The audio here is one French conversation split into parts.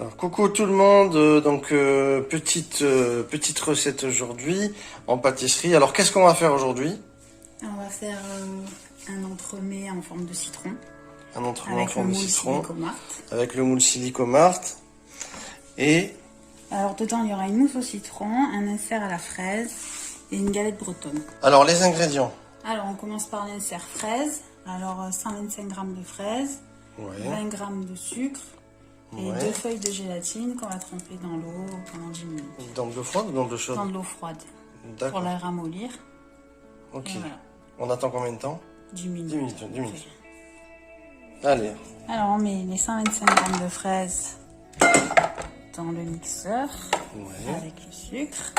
Alors, coucou tout le monde, petite recette aujourd'hui en pâtisserie. Alors qu'est-ce qu'on va faire aujourd'hui? On va faire un entremets en forme de citron. Un entremets en forme de citron Silicomart. avec le moule Silicomart. Et Alors dedans il y aura une mousse au citron, un insert à la fraise et une galette bretonne. alors les ingrédients. Alors on commence par l'insert fraise. Alors 125 g de fraises, Ouais. 20 g de sucre et Ouais. 2 feuilles de gélatine qu'on va tremper dans l'eau pendant 10 minutes. Dans de l'eau froide ou dans de l'eau chaude? Dans de l'eau froide pour D'accord. la ramollir. Ok. Et voilà, On attend combien de temps? 10 minutes. 10 minutes, 10 minutes. Allez. Alors on met les 125 g de fraises dans le mixeur Ouais. avec le sucre.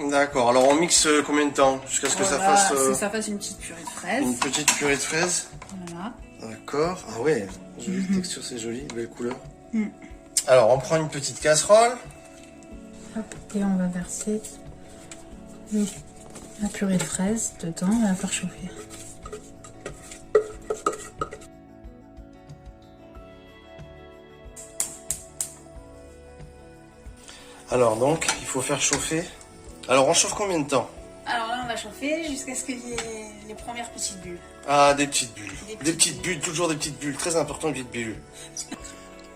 D'accord. Alors on mixe combien de temps? Jusqu'à ce que ça Voilà, fasse que ça fasse une petite purée de fraises. une petite purée de fraises. Voilà. D'accord. Ah ouais, jolie texture, c'est joli, belle couleur. Alors, on prend une petite casserole. Hop, et on va verser la purée de fraises dedans, on va la faire chauffer. Alors donc, il faut faire chauffer. Alors, on chauffe combien de temps? Alors là, on va chauffer jusqu'à ce qu'il y ait les premières petites bulles. Ah, des petites bulles. Des Des petites bulles, toujours des petites bulles. Très important, des petites bulles.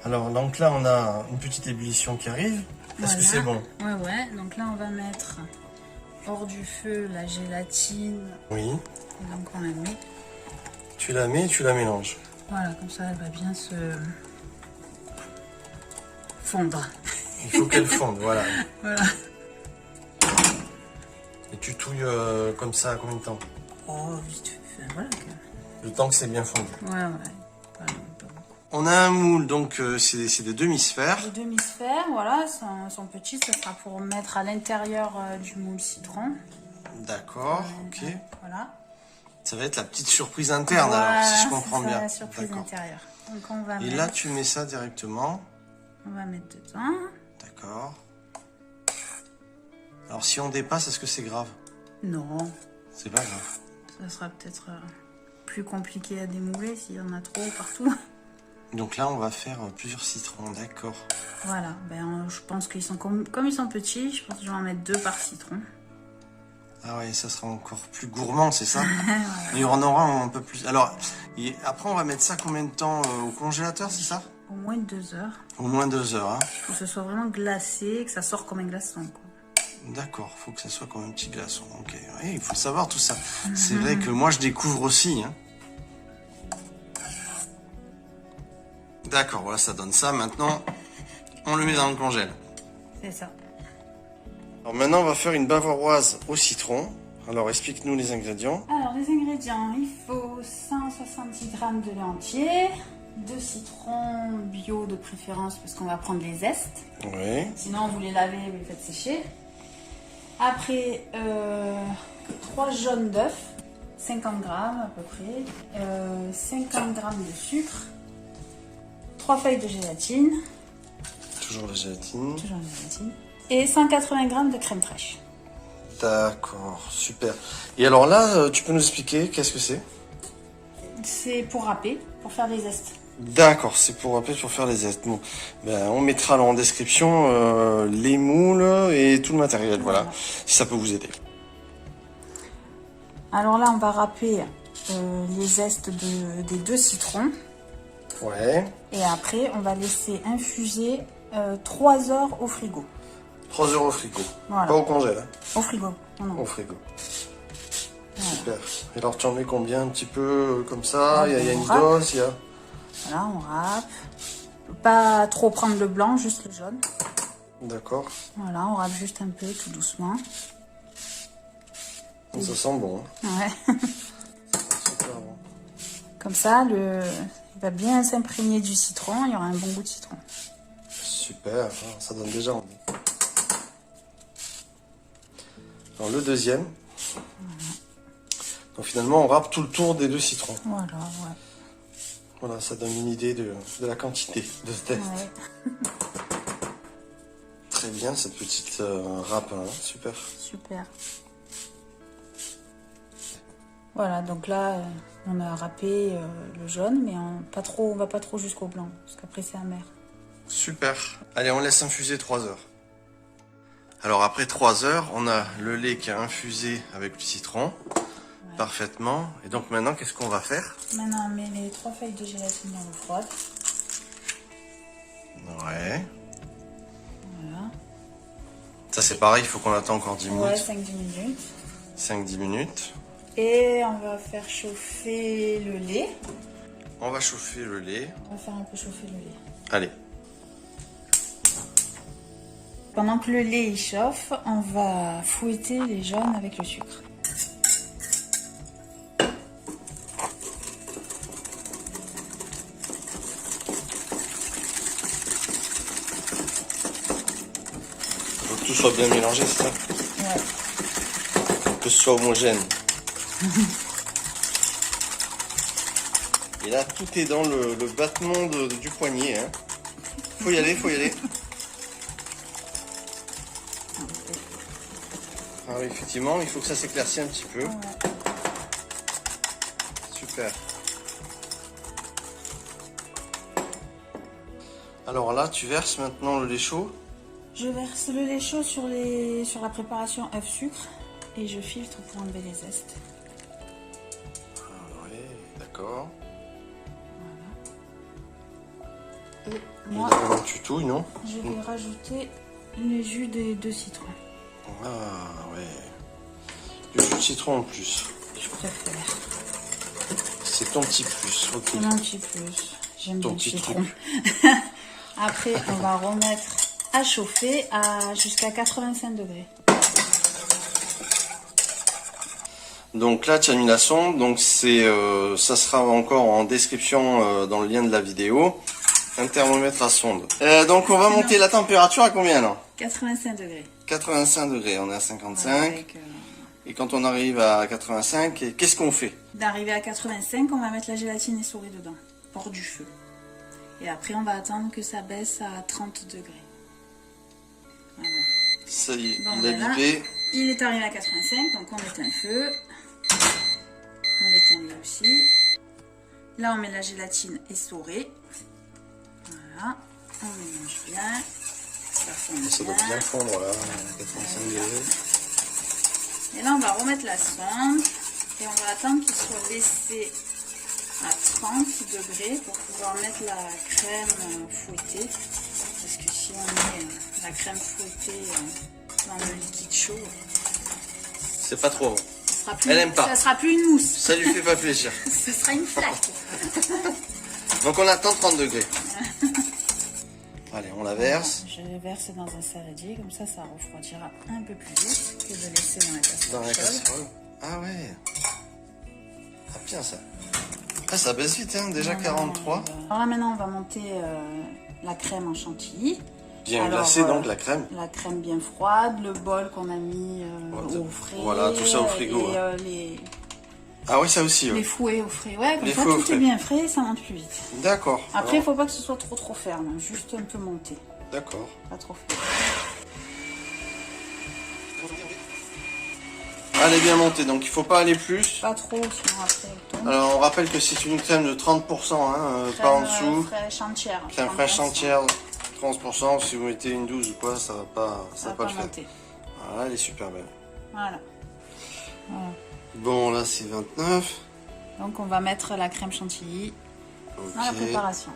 Alors, donc là, on a une petite ébullition qui arrive. Est-ce que c'est bon? Ouais. Donc là, on va mettre hors du feu la gélatine. Oui. Et donc on la met. Tu la mets et tu la mélanges. Voilà, comme ça, elle va bien se fondre. Il faut qu'elle fonde, voilà. Voilà. Et tu touilles comme ça combien de temps? Oh, vite fait. Voilà. Le temps que c'est bien fondu. Ouais. Voilà, pas beaucoup. On a un moule, donc c'est des demi-sphères. Les demi-sphères, voilà, sont petites. Ce sera pour mettre à l'intérieur du moule citron. D'accord, ok. Voilà. Ça va être la petite surprise interne, Voilà, alors, si je c'est comprends ça, bien. la surprise D'accord. intérieure. Donc on va Et mettre, là, tu mets ça directement. on va mettre dedans. D'accord. Alors, si on dépasse, est-ce que c'est grave? Non, C'est pas grave. ça sera peut-être plus compliqué à démouler s'il y en a trop partout. Donc là, on va faire plusieurs citrons, d'accord. Voilà, je pense qu'ils sont comme ils sont petits, je pense que je vais en mettre 2 par citron. Ah ouais, ça sera encore plus gourmand, c'est ça? Il y en aura un peu plus. Alors, après, on va mettre ça combien de temps au congélateur, c'est ça? Au moins 2 heures, Au moins 2 heures, hein? pour que ce soit vraiment glacé, que ça sorte comme un glaçon, quoi. D'accord, faut que ça soit comme un petit glaçon. Ok, oui, il faut savoir tout ça. C'est vrai que moi, je découvre aussi, hein. D'accord, voilà, ça donne ça. Maintenant, on le met dans le congèle. C'est ça. Alors maintenant, on va faire une bavaroise au citron. Alors, explique-nous les ingrédients. Alors, les ingrédients, il faut 170 g de lait entier, 2 citrons bio de préférence parce qu'on va prendre les zestes. Oui. Sinon, vous les lavez, vous les faites sécher. Après, 3 jaunes d'œufs, 50 g à peu près, 50 g de sucre, 3 feuilles de gélatine, Toujours la gélatine. toujours la gélatine, et 180 g de crème fraîche. D'accord, super. Et alors là, tu peux nous expliquer qu'est-ce que c'est? C'est pour râper, pour faire des zestes. D'accord, c'est pour rappeler pour faire les zestes. Bon, ben, on mettra alors en description les moules et tout le matériel, voilà, si ça peut vous aider. Alors là, on va râper les zestes des 2 citrons. Ouais. Et après, on va laisser infuser 3 heures au frigo. 3 euros au frigo. Voilà. Pas au congèle, hein. Au frigo. Non. Au frigo. Super. Et alors tu en mets combien? Un petit peu comme ça? Il y a une dose, il y a... Voilà, on râpe. Pas trop prendre le blanc, juste le jaune. D'accord. Voilà, on râpe juste un peu, tout doucement. Ça sent bon, hein. Ouais. Super bon. Comme ça, il va bien s'imprégner du citron. Il y aura un bon goût de citron. Super, ça donne déjà envie. Alors le deuxième. Donc finalement, on râpe tout le tour des 2 citrons. Voilà, ouais. Voilà, ça donne une idée de la quantité de ce test. Ouais. Très très bien cette petite râpe, hein. Super. Super. Voilà, donc là, on a râpé le jaune, mais on va pas trop jusqu'au blanc, parce qu'après c'est amer. Super. Allez, on laisse infuser 3 heures. Alors après 3 heures, on a le lait qui a infusé avec le citron parfaitement. Et donc maintenant, qu'est-ce qu'on va faire? Maintenant, on met les 3 feuilles de gélatine dans l'eau froide. Ouais. Voilà. Ça c'est pareil, il faut qu'on attend encore 10 minutes. Ouais, 5-10 minutes. 5-10 minutes. Et on va faire chauffer le lait. On va chauffer le lait. On va faire un peu chauffer le lait. Allez. Pendant que le lait il chauffe, on va fouetter les jaunes avec le sucre. Faut que tout soit bien mélangé, c'est ça? Ouais. Que ce soit homogène. Et là, tout est dans le battement du poignet. Hein. Faut y aller, faut y aller. Ah oui, effectivement, il faut que ça s'éclaircisse un petit peu. Ouais. Super. Alors là, tu verses maintenant le lait chaud. Je verse le lait chaud sur la préparation œuf-sucre et je filtre pour enlever les zestes. Ah oui, d'accord. Et Et moi, là, tu touilles, non? je vais rajouter le jus des 2 citrons. Ah ouais. Du jus de citron en plus. Je préfère. C'est ton petit plus. Ok. C'est mon petit plus. J'aime bien Ton le petit citron. truc. Après, on va remettre à chauffer jusqu'à 85 degrés. Donc là, tu as mis la sonde. Donc ça sera encore en description dans le lien de la vidéo. Un thermomètre à sonde. Donc on va monter la température à combien là? 85 degrés. 85 degrés. On est à 55. Voilà, avec, Et quand on arrive à 85, qu'est-ce qu'on fait? d'arriver à 85, on va mettre la gélatine essorée dedans, hors du feu. Et après, on va attendre que ça baisse à 30 degrés. Voilà. Ça y est, Bon, il a ben là, bipé. il est arrivé à 85, donc on éteint le feu. On l'éteint lui aussi. Là, on met la gélatine essorée. Voilà. On mélange bien. Ça fond Ça doit bien. bien fondre là, 85 degrés. Et là, on va remettre la sonde. Et on va attendre qu'il soit baissé à 30 degrés pour pouvoir mettre la crème fouettée. Parce que si on met la crème fouettée dans le liquide chaud, C'est pas trop bon. ça sera plus, Elle aime pas. ça sera plus une mousse. Ça lui fait pas plaisir. Ce sera une flaque. Donc on attend 30 degrés. Allez, on la verse. Je verse dans un saladier, comme ça refroidira un peu plus vite que de laisser dans la casserole. Dans la casserole. Ah ouais. Ah bien ça. Ah ça baisse vite, hein, déjà 43. Alors là maintenant on va monter la crème en chantilly. Bien Alors, glacée donc la crème. La crème bien froide, le bol qu'on a mis au frais. Voilà, tout ça au frigo, Et hein. les Ah oui, ça aussi. les Ouais. fouets au frais. Ouais, comme Les ça fouets au tout frais. est bien frais, ça monte plus vite. D'accord. Après, il Alors, faut pas que ce soit trop ferme, juste un peu monté. d'accord. Pas trop ferme. Elle est bien montée, donc il faut pas aller plus. Pas trop, sinon après elle tombe. Alors on rappelle que c'est une crème de 30%, hein, pas en dessous. Fraîche entière. Crème fraîche entière, 30%. Si vous mettez une 12 ou quoi, ça va pas, Ça va pas pas le faire. monter. Voilà, elle est super belle. Voilà. Bon, là c'est 29. Donc on va mettre la crème chantilly dans la Ok. préparation.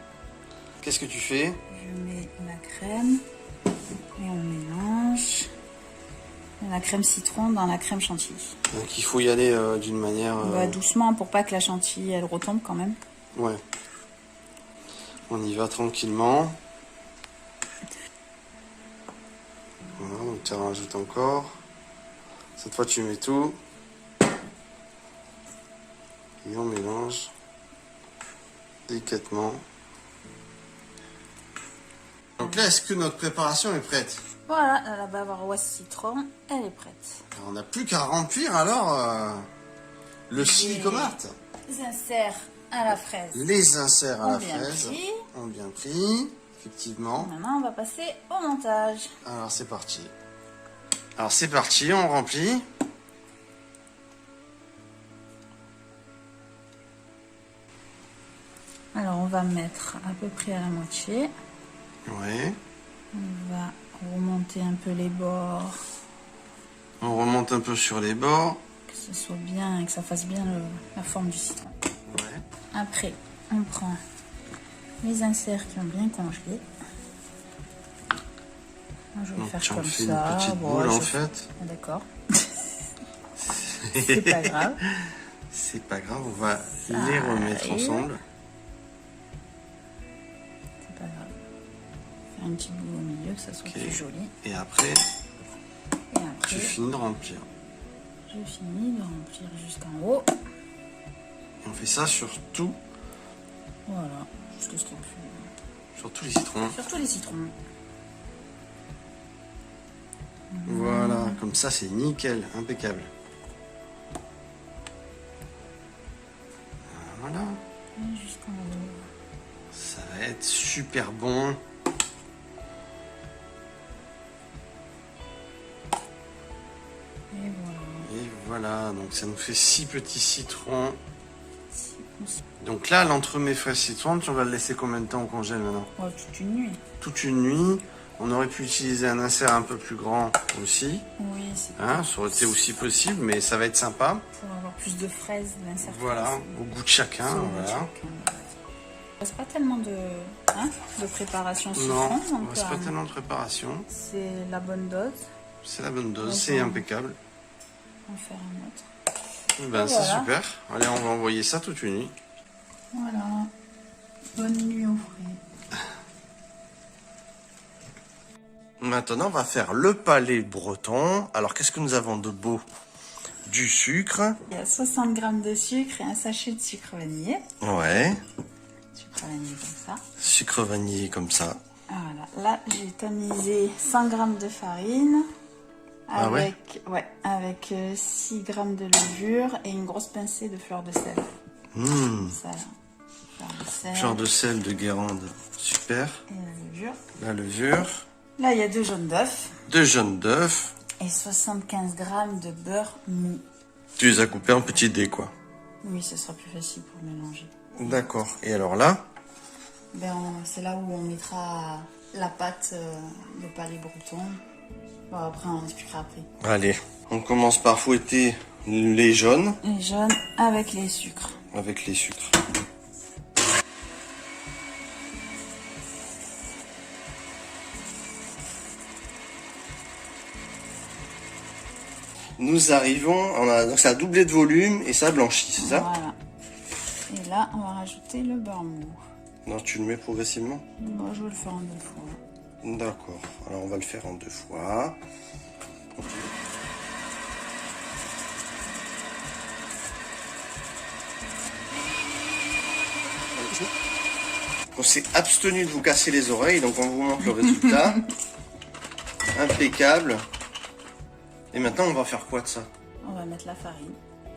Qu'est-ce que tu fais? Je mets la crème et on mélange la crème citron dans la crème chantilly. Donc il faut y aller d'une manière... On va doucement pour pas que la chantilly elle retombe quand même. Ouais. On y va tranquillement. Voilà, donc tu en rajoutes encore. Cette fois tu mets tout. Et on mélange délicatement. Donc là, est-ce que notre préparation est prête? Voilà, la bavaroise citron, elle est prête. Alors, on n'a plus qu'à remplir alors le silicomate. Les inserts à la fraise Les inserts à ont la bien fraise pris. ont bien pris. effectivement. Maintenant, on va passer au montage. Alors c'est parti. Alors c'est parti, on remplit. Alors, on va mettre à peu près à la moitié. Ouais. On va remonter un peu les bords, On remonte un peu sur les bords. que ce soit bien, que ça fasse bien la forme du citron. Ouais. Après, on prend les inserts qui ont bien congelé. Moi, je vais Donc faire tu en comme fais ça. une petite Bon, boule en je- fait. Ah, d'accord. C'est pas grave. C'est pas grave, on va Ça les remettre arrive. ensemble. C'est pas grave. Faire une petite boule au milieu, que ça soit Ok. plus joli. Et après, Et après, tu finis de remplir. je finis de remplir jusqu'en haut. Et on fait ça sur tout, Voilà. Jusqu'à ce qu'il y ait plus. sur tous les citrons. Sur tous les citrons. Voilà, comme ça c'est nickel, impeccable. Voilà, Et jusqu'en haut. ça va être super bon. Et voilà. Et voilà, donc ça nous fait 6 petits citrons. Si on Donc là, l'entremets frais citron, tu vas le laisser combien de temps au congèle maintenant? Oh, toute une nuit. Toute une nuit. On aurait pu utiliser un insert un peu plus grand aussi. Oui, c'est Hein, ça aurait été aussi possible, mais ça va être sympa. pour avoir plus de fraises, l'insert. Voilà, fraise. au goût de chacun. Selon Voilà. chacun. C'est pas tellement de préparation citron, Non, donc c'est pas tellement de préparation. c'est la bonne dose. C'est la bonne dose, Ouais, c'est bon. impeccable. On va faire un autre. Ben, c'est Voilà. super. Allez, on va envoyer ça toute une nuit. Voilà. Bonne nuit au frais. Maintenant, on va faire le palais breton. Alors, qu'est-ce que nous avons de beau? Du sucre. Il y a 60 g de sucre et un sachet de sucre vanillé. Ouais. Sucre vanillé comme ça. Sucre vanillé comme ça. Voilà. Là, j'ai tamisé 100 g de farine. Ah ouais avec 6 g de levure et une grosse pincée de fleur de sel. Ça, fleur de sel. Genre de sel de Guérande. Super. Et la levure. La levure. Là, il y a 2 jaunes d'œufs 2 jaunes d'œufs. et 75 g de beurre mou. Tu les as coupés en petits dés, quoi. Oui, ce sera plus facile pour mélanger. D'accord. Et alors là? C'est là où on mettra la pâte de palais breton. Bon, après, on expliquera après. Allez. On commence par fouetter les jaunes Les jaunes avec les sucres. avec les sucres. Nous arrivons, donc ça a doublé de volume et ça blanchit, c'est ça? Voilà. Et là, on va rajouter le beurre mou. Non, tu le mets progressivement? Bon, je vais le faire en 2 fois. D'accord, alors on va le faire en 2 fois. On s'est abstenu de vous casser les oreilles, donc on vous montre le résultat. Impeccable. Et maintenant, on va faire quoi de ça? On va mettre la farine.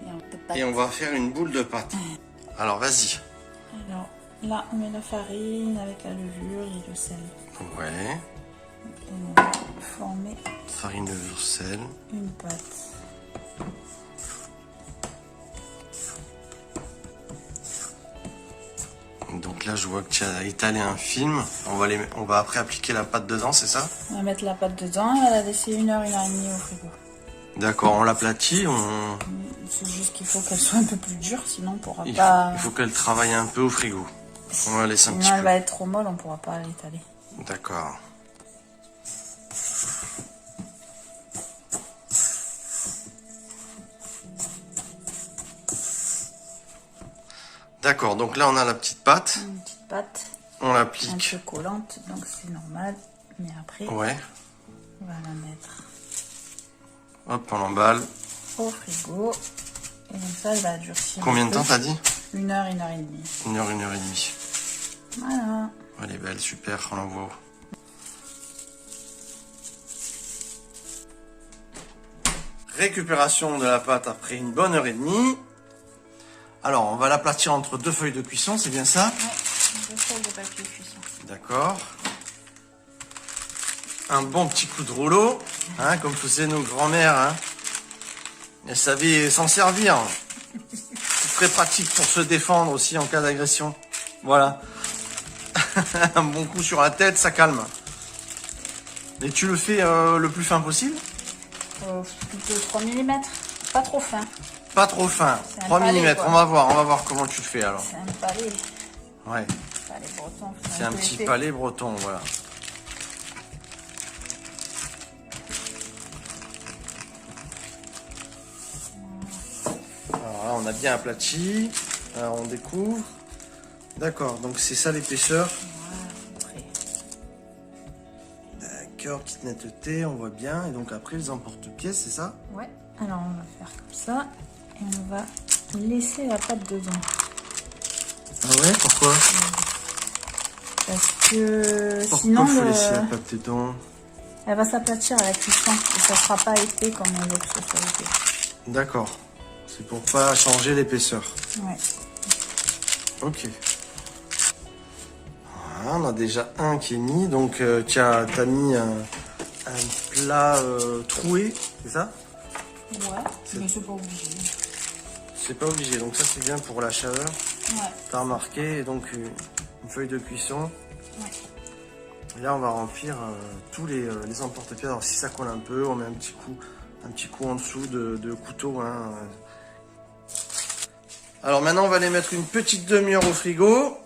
Et un peu de pâte. Et on va faire une boule de pâte. Alors, vas-y. Alors, là, on met la farine avec la levure et le sel. Ouais. Et on va former Farine, levure, sel. une pâte. Donc là, je vois que tu as étalé un film. On va après appliquer la pâte dedans, c'est ça? On va mettre la pâte dedans et on va la laisser 1 heure, 1 heure et demie au frigo. D'accord, on l'aplatit, on... C'est juste qu'il faut qu'elle soit un peu plus dure, sinon on pourra il pas... faut qu'elle travaille un peu au frigo. On va laisser un Sinon petit elle peu. va être trop molle, on pourra pas l'étaler. D'accord. D'accord, donc là on a la petite pâte. Une petite pâte On un l'applique. peu collante, donc c'est normal. Mais après, Ouais. on va la mettre Hop, on l'emballe. au frigo. Et comme ça, elle va durcir. Combien un de peu. temps t'as dit? 1 heure, 1 heure et demie. 1 heure, 1 heure et demie. Voilà. Elle est belle, super, on l'envoie. Récupération de la pâte après une bonne heure et demie. Alors, on va l'aplatir entre 2 feuilles de cuisson, c'est bien ça? Ouais, 2 feuilles de papier cuisson. D'accord. un bon petit coup de rouleau, hein, comme faisaient nos grands-mères. Hein. Elles savaient s'en servir. C'est très pratique pour se défendre aussi en cas d'agression. Voilà. Un bon coup sur la tête, ça calme. Et tu le fais le plus fin possible? Plutôt 3 mm, pas trop fin. Pas trop fin, 3 palais, mm, quoi. on va voir comment tu le fais alors. C'est un palais. Ouais, Palais breton. c'est un petit palais breton, voilà. Alors là, on a bien aplati. Alors on découvre. D'accord, donc c'est ça l'épaisseur. D'accord, petite netteté, on voit bien. Et donc après, les emporte-pièces, c'est ça? Ouais, alors on va faire comme ça. Et on va laisser la pâte dedans. Ah ouais, pourquoi? Parce que Pourquoi sinon, faut laisser la pâte dedans? elle va s'aplatir à la cuisson. Et ça sera pas épais comme on veut que ce soit épais. D'accord, c'est pour pas changer l'épaisseur. Ouais. Ok. Voilà, on a déjà un qui est mis. Donc, t'as mis un plat troué, c'est ça? Ouais, mais c'est pas obligé. C'est pas obligé. Donc, ça, c'est bien pour la chaleur. Ouais. T'as remarqué. Et donc, une feuille de cuisson. Ouais. Et là, on va remplir tous les emporte-pièces. Alors, si ça colle un peu, on met un petit coup en dessous de couteau. Hein. Alors, maintenant, on va les mettre une petite demi-heure au frigo.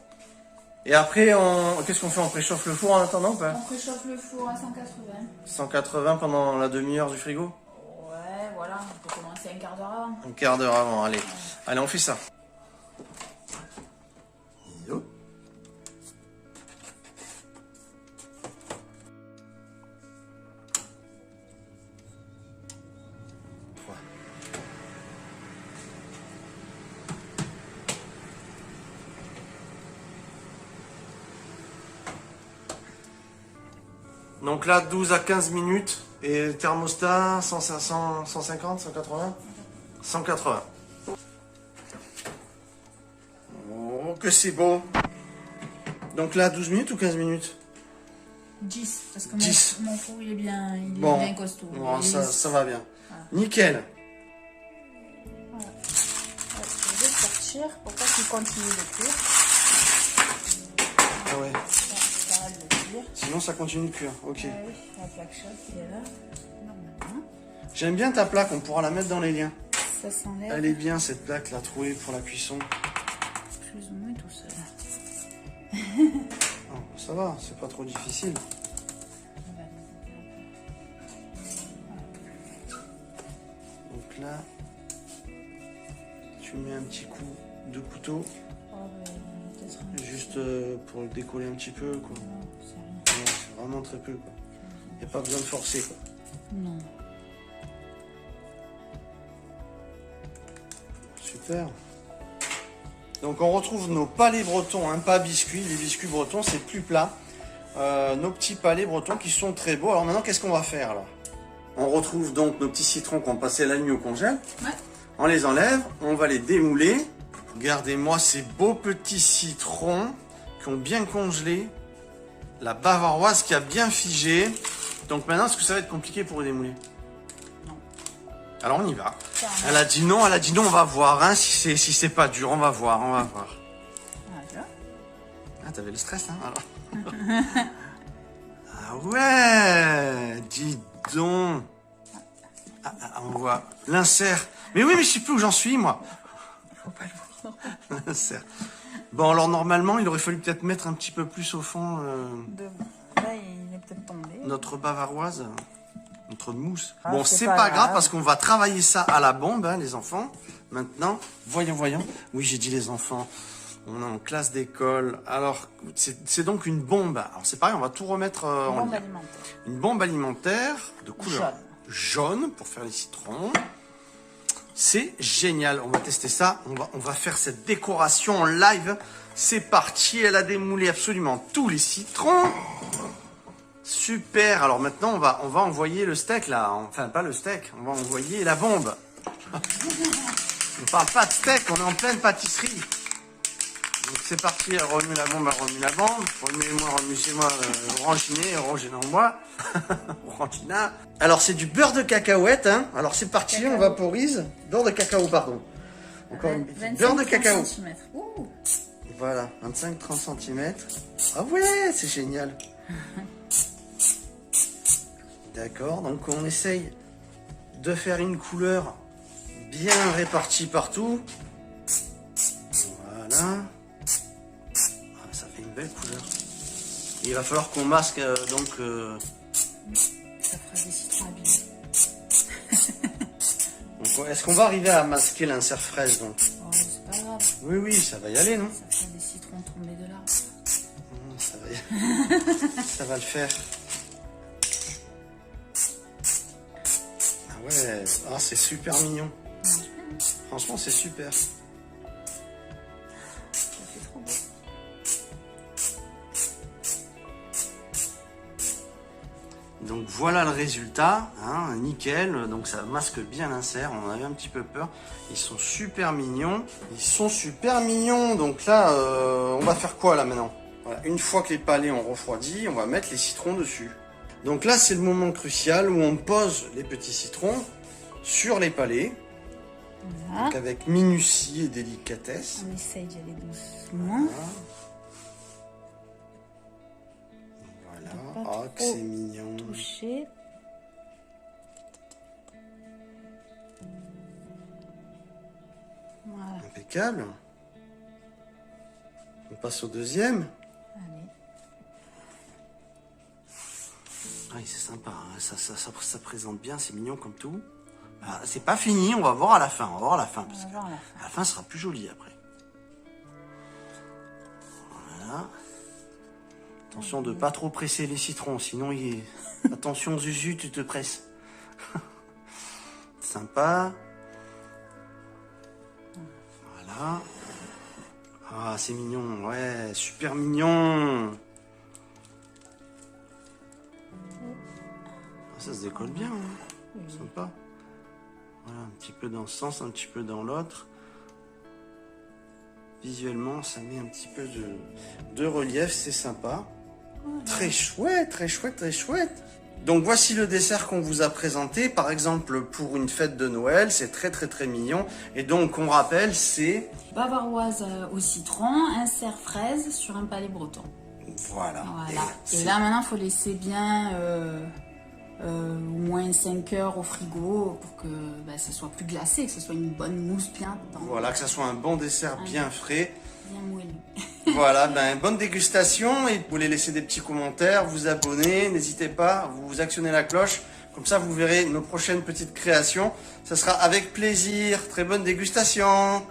Et après, qu'est-ce qu'on fait? On préchauffe le four en attendant ou pas? On préchauffe le four à 180. 180 pendant la demi-heure du frigo? Ouais, voilà, on peut commencer un quart d'heure avant. Un quart d'heure avant, allez. Allez, on fait ça. Yo. Donc là, 12 à 15 minutes. Et thermostat, 150, 180 180. Oh, que c'est beau. Donc là, 12 minutes ou 15 minutes? 10, parce que 10. Mon four il est bien, Bon, bien costaud. bon, Il est ça lisse. va bien. Voilà. Nickel. Voilà. Ouais, je vais sortir pour pas qu'il continue de cuire. Ah ouais. Ça arrête de cuire. Sinon, ça continue de cuire. Ok. Ah oui, la plaque chaude qui est là. Normalement. J'aime bien ta plaque, on pourra la mettre dans les liens. Ça s'enlève Elle est bien cette plaque là, trouée pour la cuisson. plus ou moins tout seul. Oh, ça va, c'est pas trop difficile. Donc là, tu mets un petit coup de couteau, Oh, ben, peut-être un juste pour le décoller un petit peu quoi. Non, c'est rien. Non, c'est vraiment très peu quoi. Y a pas besoin de forcer quoi. Non. Super. Donc on retrouve nos palais bretons, hein, pas biscuits. Les biscuits bretons c'est plus plat. Nos petits palais bretons qui sont très beaux. Alors maintenant qu'est-ce qu'on va faire alors? On retrouve donc nos petits citrons qu'on passait la nuit au congèle. Ouais. On les enlève, on va les démouler. Regardez-moi ces beaux petits citrons qui ont bien congelé. La bavaroise qui a bien figé. Donc maintenant, est-ce que ça va être compliqué pour les démouler? Non. Alors on y va. Carrément. Elle a dit non, on va voir. Hein, si c'est pas dur, on va voir, Voilà. Ah, t'avais le stress, hein, alors. Ah ouais, dis donc. On voit l'insert. Mais oui, mais je sais plus où j'en suis, moi. Faut pas le voir. L'insert. Bon, alors normalement, il aurait fallu peut-être mettre un petit peu plus au fond Là, il est peut-être tombé. notre bavaroise, notre mousse. Ah, bon, c'est c'est pas pas grave grave. parce qu'on va travailler ça à la bombe, hein, les enfants. Maintenant, voyons. Oui, j'ai dit les enfants. On est en classe d'école. Alors, c'est donc une bombe. Alors, c'est pareil, on va tout remettre en Bombe lien. alimentaire. Une bombe alimentaire de couleur jaune pour faire les citrons. C'est génial. On va tester ça. On va faire cette décoration en live. C'est parti. Elle a démoulé absolument tous les citrons. Super. Alors maintenant, on va envoyer le steak là. Enfin, pas le steak. On va envoyer la bombe. On parle pas de steak. On est en pleine pâtisserie. Donc c'est parti, elle remue la bombe, elle remue la bombe. Remue-moi, remue chez moi, oranginer, oranginer en moi. Orangina. Alors c'est du beurre de cacahuète, hein. Alors c'est parti, Cacao. on vaporise. Beurre de cacao, pardon. Encore une petite beurre de cacao. Ouh. Voilà, 25-30 cm. Ah ouais, c'est génial. D'accord, donc on essaye de faire une couleur bien répartie partout. Voilà. Ah, ça fait une belle couleur. Il va falloir qu'on masque donc... Ça fera des citrons abîmés. Est-ce qu'on va arriver à masquer l'insert fraise donc? Oh, c'est pas grave. Oui, oui, ça va y aller, non? Ça fera des citrons tombés de l'arbre. Ça va y... ça va le faire. Ah ouais, ah, c'est super mignon. Franchement, c'est super. Ça fait trop beau. Donc voilà le résultat, hein, nickel, donc ça masque bien l'insert, on en avait un petit peu peur. Ils sont super mignons, donc là on va faire quoi là maintenant? Voilà, une fois que les palets ont refroidi, on va mettre les citrons dessus. Donc là c'est le moment crucial où on pose les petits citrons sur les palets, Voilà. donc avec minutie et délicatesse. On essaye d'y aller doucement. Voilà, Pas ah que trop c'est mignon. Toucher. Voilà. Impeccable. On passe au deuxième. Allez. Oui, c'est sympa, hein. Ça présente bien, c'est mignon comme tout. Ah, c'est pas fini, on va voir à la fin, On va voir la fin. à la fin, ce sera plus joli après. Voilà. Attention de pas trop presser les citrons, sinon il... Attention Zuzu, tu te presses. Sympa. Voilà. Ah, c'est mignon, ouais, super mignon. Ah, ça se décolle bien, hein. Sympa. Voilà, un petit peu dans ce sens, un petit peu dans l'autre. Visuellement, ça met un petit peu de relief, c'est sympa. Voilà. Très chouette, très chouette, très chouette. Donc voici le dessert qu'on vous a présenté. Par exemple, pour une fête de Noël, c'est très très très mignon. Et donc, on rappelle, c'est... Bavaroise au citron, insert fraise sur un palais breton. Voilà. Et là, maintenant, il faut laisser bien au moins 5 heures au frigo pour que ça soit plus glacé, que ce soit une bonne mousse bien dedans. Voilà, que ça soit un bon dessert bien frais. Bien moelleux. Voilà, bonne dégustation. Et vous voulez laisser des petits commentaires, vous abonner, n'hésitez pas, vous actionnez la cloche. Comme ça, vous verrez nos prochaines petites créations. Ça sera avec plaisir. Très bonne dégustation.